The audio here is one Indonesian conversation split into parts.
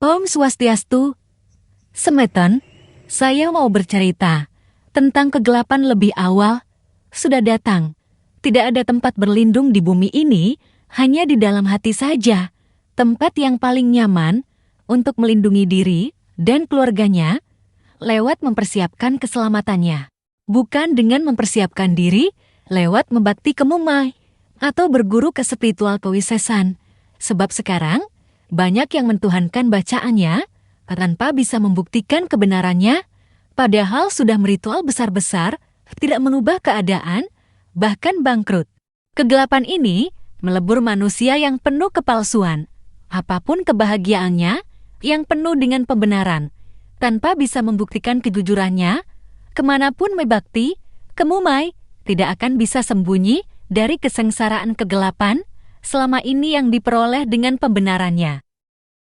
Om Swastiastu, Semeton, saya mau bercerita tentang kegelapan lebih awal. Sudah datang, tidak ada tempat berlindung di bumi ini, hanya di dalam hati saja. Tempat yang paling nyaman untuk melindungi diri dan keluarganya lewat mempersiapkan keselamatannya. Bukan dengan mempersiapkan diri lewat membakti ke Mumai atau berguru ke spiritual kewisesan. Sebab sekarang banyak yang mentuhankan bacaannya tanpa bisa membuktikan kebenarannya, padahal sudah meritual besar-besar, tidak mengubah keadaan, bahkan bangkrut. Kegelapan ini melebur manusia yang penuh kepalsuan, apapun kebahagiaannya, yang penuh dengan pembenaran, tanpa bisa membuktikan kejujurannya, kemanapun mebakti, kemumai, tidak akan bisa sembunyi dari kesengsaraan kegelapan, selama ini yang diperoleh dengan pembenarannya.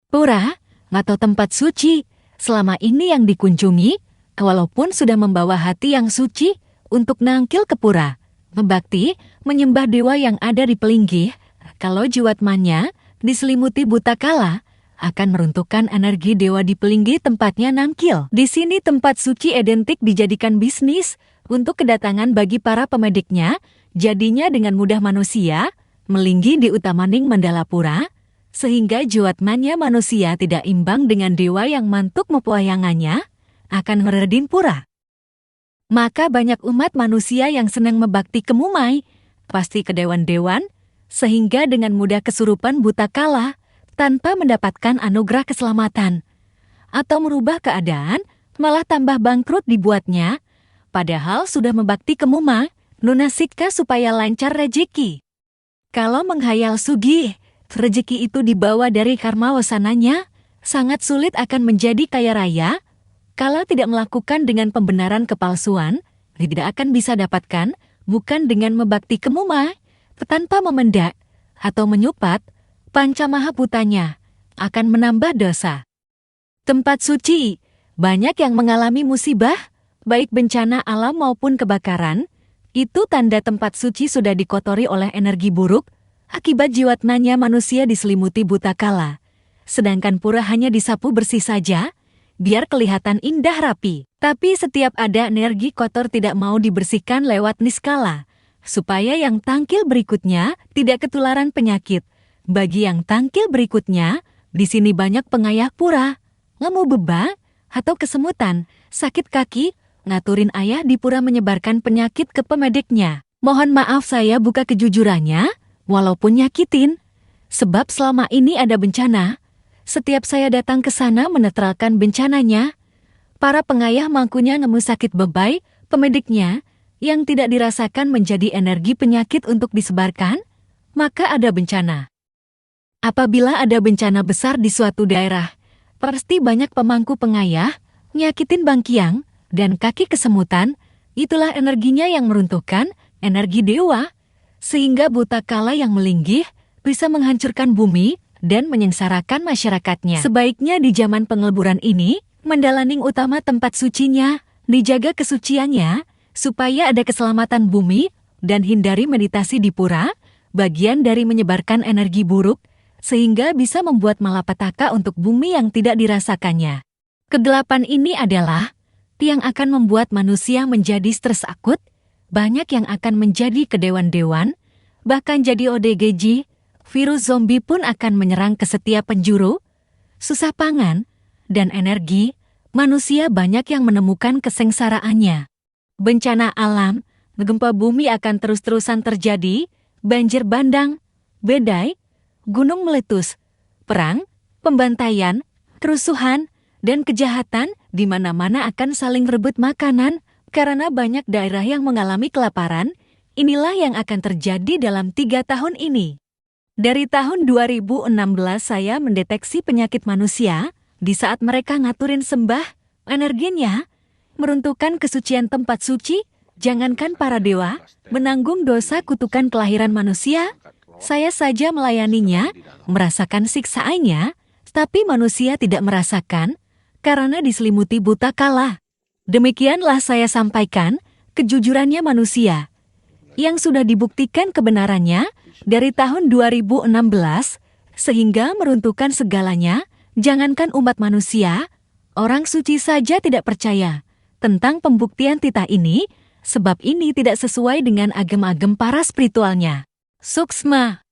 Pura, atau tempat suci, selama ini yang dikunjungi, walaupun sudah membawa hati yang suci untuk nangkil ke pura, membakti, menyembah dewa yang ada di Pelinggih, kalau jiwatmannya diselimuti buta kala, akan meruntuhkan energi dewa di Pelinggih tempatnya nangkil. Di sini tempat suci identik dijadikan bisnis untuk kedatangan bagi para pemediknya, jadinya dengan mudah manusia melinggi di utamaning Mandalapura, sehingga jiwatmannya manusia tidak imbang dengan dewa yang mantuk mepuayangannya, akan meredin pura. Maka banyak umat manusia yang senang membakti ke Mumai, pasti ke dewan-dewan, sehingga dengan mudah kesurupan buta kala, tanpa mendapatkan anugerah keselamatan. Atau merubah keadaan, malah tambah bangkrut dibuatnya, padahal sudah membakti ke Mumai, nunasika supaya lancar rejeki. Kalau menghayal sugih, rezeki itu dibawa dari karma wasananya, sangat sulit akan menjadi kaya raya. Kalau tidak melakukan dengan pembenaran kepalsuan, tidak akan bisa dapatkan, bukan dengan membakti ke Mumai, tanpa memendak atau menyupat, panca mahaputanya akan menambah dosa. Tempat suci, banyak yang mengalami musibah, baik bencana alam maupun kebakaran, itu tanda tempat suci sudah dikotori oleh energi buruk, akibat jiwatnanya manusia diselimuti buta kala. Sedangkan pura hanya disapu bersih saja, biar kelihatan indah rapi. Tapi setiap ada energi kotor tidak mau dibersihkan lewat niskala, supaya yang tangkil berikutnya tidak ketularan penyakit. Bagi yang tangkil berikutnya, di sini banyak pengayah pura, ngemu beba, atau kesemutan, sakit kaki, ngaturin ayah di pura menyebarkan penyakit ke pemediknya. Mohon maaf saya buka kejujurannya, walaupun nyakitin. Sebab selama ini ada bencana, setiap saya datang ke sana menetralkan bencananya. Para pengayah mangkunya nemu sakit bebay, pemediknya, yang tidak dirasakan menjadi energi penyakit untuk disebarkan, maka ada bencana. Apabila ada bencana besar di suatu daerah, pasti banyak pemangku pengayah, nyakitin bangkiang, dan kaki kesemutan, itulah energinya yang meruntuhkan, energi dewa, sehingga buta kala yang melinggih bisa menghancurkan bumi dan menyengsarakan masyarakatnya. Sebaiknya di zaman pengeleburan ini, Mandalaning utama tempat sucinya, dijaga kesuciannya, supaya ada keselamatan bumi, dan hindari meditasi di pura, bagian dari menyebarkan energi buruk, sehingga bisa membuat malapetaka untuk bumi yang tidak dirasakannya. Kegelapan ini adalah yang akan membuat manusia menjadi stres akut, banyak yang akan menjadi kedewan-dewan, bahkan jadi ODGJ, virus zombie pun akan menyerang ke setiap penjuru, susah pangan, dan energi, manusia banyak yang menemukan kesengsaraannya. Bencana alam, gempa bumi akan terus-terusan terjadi, banjir bandang, badai, gunung meletus, perang, pembantaian, kerusuhan, dan kejahatan di mana-mana akan saling rebut makanan karena banyak daerah yang mengalami kelaparan. Inilah yang akan terjadi dalam 3 tahun ini. Dari tahun 2016 saya mendeteksi penyakit manusia di saat mereka ngaturin sembah, energinya, meruntuhkan kesucian tempat suci, jangankan para dewa, menanggung dosa kutukan kelahiran manusia. Saya saja melayaninya, merasakan siksaannya, tapi manusia tidak merasakan, karena diselimuti buta kala. Demikianlah saya sampaikan kejujurannya manusia, yang sudah dibuktikan kebenarannya dari tahun 2016, sehingga meruntuhkan segalanya Jangankan umat manusia, orang suci saja tidak percaya tentang pembuktian titah ini, sebab ini tidak sesuai dengan agem-agem para spiritualnya. Suksma.